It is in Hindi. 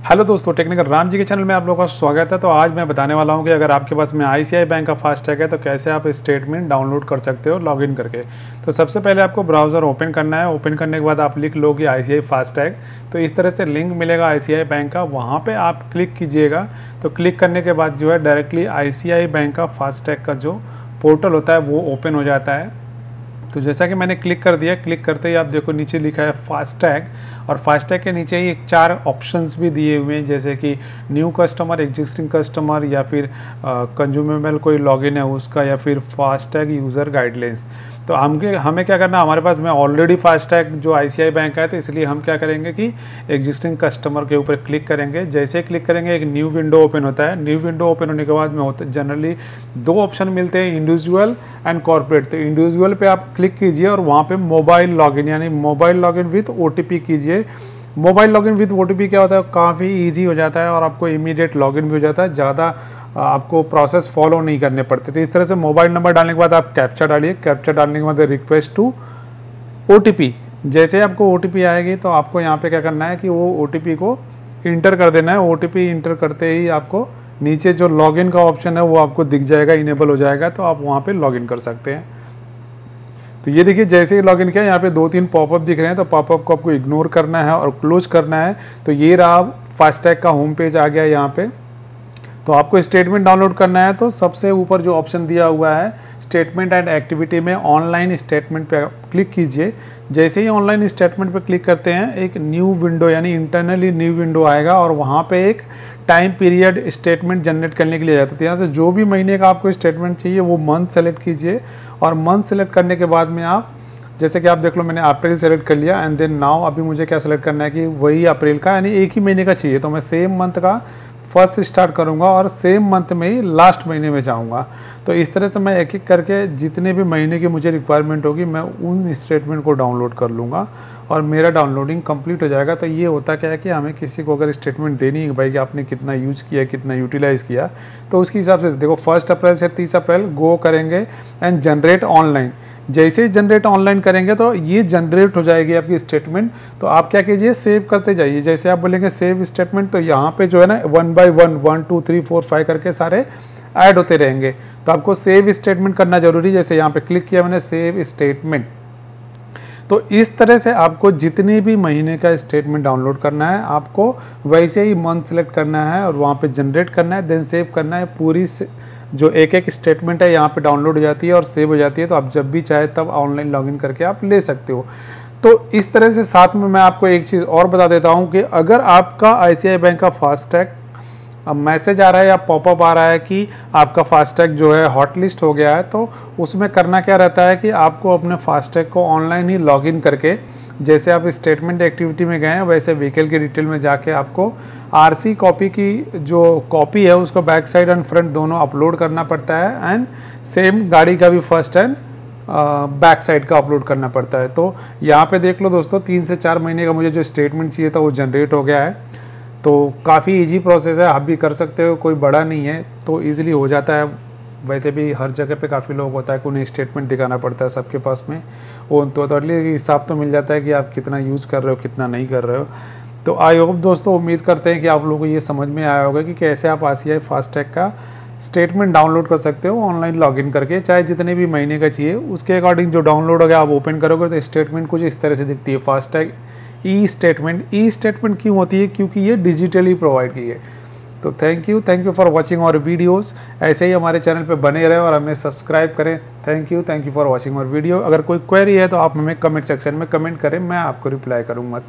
हेलो दोस्तों, टेक्निकल राम जी के चैनल में आप लोगों का स्वागत है। तो आज मैं बताने वाला हूं कि अगर आपके पास में आईसीआई बैंक का फास्टैग है तो कैसे आप स्टेटमेंट डाउनलोड कर सकते हो लॉगिन करके। तो सबसे पहले आपको ब्राउज़र ओपन करना है। ओपन करने के बाद आप लिख लो कि आईसीआई फास्टैग, तो इस तरह से लिंक मिलेगा आईसीआई बैंक का, वहाँ पर आप क्लिक कीजिएगा। तो क्लिक करने के बाद जो है डायरेक्टली आईसीआई बैंक का फास्टैग का जो पोर्टल होता है वो ओपन हो जाता है। तो जैसा कि मैंने क्लिक कर दिया, क्लिक करते ही आप देखो नीचे लिखा है फास्टैग, और फास्टैग के नीचे ही 4 ऑप्शंस भी दिए हुए हैं, जैसे कि न्यू कस्टमर, एग्जिस्टिंग कस्टमर, या फिर कंज्यूमेबल कोई लॉगिन है उसका, या फिर फास्टैग यूज़र गाइडलाइंस। तो हमें क्या करना है, हमारे पास में ऑलरेडी फास्टैग जो आईसीआई बैंक है, तो इसलिए हम क्या करेंगे कि एग्जिस्टिंग कस्टमर के ऊपर क्लिक करेंगे। जैसे क्लिक करेंगे एक न्यू विंडो ओपन होता है। न्यू विंडो ओपन होने के बाद में जनरली 2 ऑप्शन मिलते हैं, इंडिविजुअल एंड कॉर्पोरेट। तो इंडिविजुअल पे आप क्लिक कीजिए और वहाँ पे मोबाइल लॉगिन यानी मोबाइल लॉगिन विथ ओटीपी कीजिए। मोबाइल लॉगिन विथ ओटीपी क्या होता है, काफ़ी ईजी हो जाता है और आपको इमीडिएट लॉगिन भी हो जाता है, ज़्यादा आपको प्रोसेस फॉलो नहीं करने पड़ते। तो इस तरह से मोबाइल नंबर डालने के बाद आप कैप्चा डालिए। कैप्चा डालने के बाद रिक्वेस्ट टू ओटीपी, जैसे आपको ओटीपी आएगी तो आपको यहाँ पे क्या करना है कि वो ओटीपी को इंटर कर देना है। ओटीपी इंटर करते ही आपको नीचे जो लॉगिन का ऑप्शन है वो आपको दिख जाएगा, इनेबल हो जाएगा, तो आप वहाँ पे लॉगिन कर सकते हैं। तो ये देखिए, जैसे ही लॉगिन किया यहाँ पे 2-3 पॉपअप दिख रहे हैं, तो पॉपअप को आपको इग्नोर करना है और क्लोज करना है। तो ये रहा फास्टैग का होम पेज आ गया यहाँ पे। तो आपको स्टेटमेंट डाउनलोड करना है तो सबसे ऊपर जो ऑप्शन दिया हुआ है स्टेटमेंट एंड एक्टिविटी में ऑनलाइन स्टेटमेंट पे क्लिक कीजिए। जैसे ही ऑनलाइन स्टेटमेंट पे क्लिक करते हैं एक न्यू विंडो यानी इंटरनली न्यू विंडो आएगा और वहाँ पे एक टाइम पीरियड स्टेटमेंट जनरेट करने के लिए जाता है। तो यहाँ से जो भी महीने का आपको स्टेटमेंट चाहिए वो मंथ सेलेक्ट कीजिए, और मंथ सेलेक्ट करने के बाद में आप जैसे कि आप देख लो मैंने अप्रैल सेलेक्ट कर लिया, एंड देन नाउ अभी मुझे क्या सेलेक्ट करना है कि वही अप्रैल का यानी एक ही महीने का चाहिए। तो मैं सेम मंथ का फर्स्ट स्टार्ट करूंगा और सेम मंथ में ही लास्ट महीने में जाऊंगा। तो इस तरह से मैं एक एक करके जितने भी महीने की मुझे रिक्वायरमेंट होगी मैं उन स्टेटमेंट को डाउनलोड कर लूँगा और मेरा डाउनलोडिंग कंप्लीट हो जाएगा। तो ये होता क्या है कि हमें किसी को अगर स्टेटमेंट देनी है भाई कि आपने कितना यूज़ किया, कितना यूटिलाइज़ किया, तो उसके हिसाब से देखो 1 अप्रैल से 30 अप्रैल गो करेंगे एंड जनरेट ऑनलाइन। जैसे ही जनरेट ऑनलाइन करेंगे तो ये जनरेट हो जाएगी आपकी स्टेटमेंट। तो आप क्या कीजिए, सेव करते जाइए। जैसे आप बोलेंगे सेव स्टेटमेंट, तो यहाँ पे जो है ना 1 by 1 1 2 3 4 5 करके सारे ऐड होते रहेंगे। तो आपको सेव स्टेटमेंट करना जरूरी। जैसे यहाँ पे क्लिक किया मैंने सेव स्टेटमेंट, तो इस तरह से आपको जितने भी महीने का स्टेटमेंट डाउनलोड करना है आपको वैसे ही मंथ सेलेक्ट करना है और वहाँ पे जनरेट करना है, देन सेव करना है। पूरी जो एक स्टेटमेंट है यहाँ पे डाउनलोड हो जाती है और सेव हो जाती है। तो आप जब भी चाहे तब ऑनलाइन लॉगिन करके आप ले सकते हो। तो इस तरह से साथ में मैं आपको एक चीज़ और बता देता हूँ कि अगर आपका आईसीआई बैंक का फास्टैग अब मैसेज आ रहा है या पॉपअप आ रहा है कि आपका फास्टैग जो है हॉट लिस्ट हो गया है, तो उसमें करना क्या रहता है कि आपको अपने फास्टैग को ऑनलाइन ही लॉगिन करके, जैसे आप स्टेटमेंट एक्टिविटी में गए हैं वैसे व्हीकल की डिटेल में जाके आपको आरसी कॉपी की जो कॉपी है उसको बैक साइड एंड फ्रंट दोनों अपलोड करना पड़ता है, एंड सेम गाड़ी का भी फर्स्ट एंड बैक साइड का अपलोड करना पड़ता है। तो यहाँ पे देख लो दोस्तों, 3 से 4 महीने का मुझे जो स्टेटमेंट चाहिए था वो जनरेट हो गया है। तो काफ़ी इजी प्रोसेस है, आप भी कर सकते हो, कोई बड़ा नहीं है, तो ईजिली हो जाता है। वैसे भी हर जगह पे काफ़ी लोग होता है कि उन्हें स्टेटमेंट दिखाना पड़ता है सबके पास में, वो तो हिसाब तो मिल जाता है कि आप कितना यूज़ कर रहे हो कितना नहीं कर रहे हो। तो आई होप दोस्तों, उम्मीद करते हैं कि आप लोगों को ये समझ में आया होगा कि कैसे आप आईसीआई फास्टैग का स्टेटमेंट डाउनलोड कर सकते हो ऑनलाइन लॉगिन करके, चाहे जितने भी महीने का चाहिए उसके अकॉर्डिंग जो डाउनलोड हो गया आप ओपन करोगे तो स्टेटमेंट कुछ इस तरह से दिखती है। फास्टैग ई स्टेटमेंट क्यों होती है, क्योंकि ये डिजिटली प्रोवाइड की है। तो thank you for watching our videos. ऐसे ही हमारे चैनल पे बने रहे और हमें सब्सक्राइब करें। Thank you for watching our video. अगर कोई क्वेरी है तो आप हमें कमेंट सेक्शन में कमेंट करें, मैं आपको रिप्लाई करूँगा।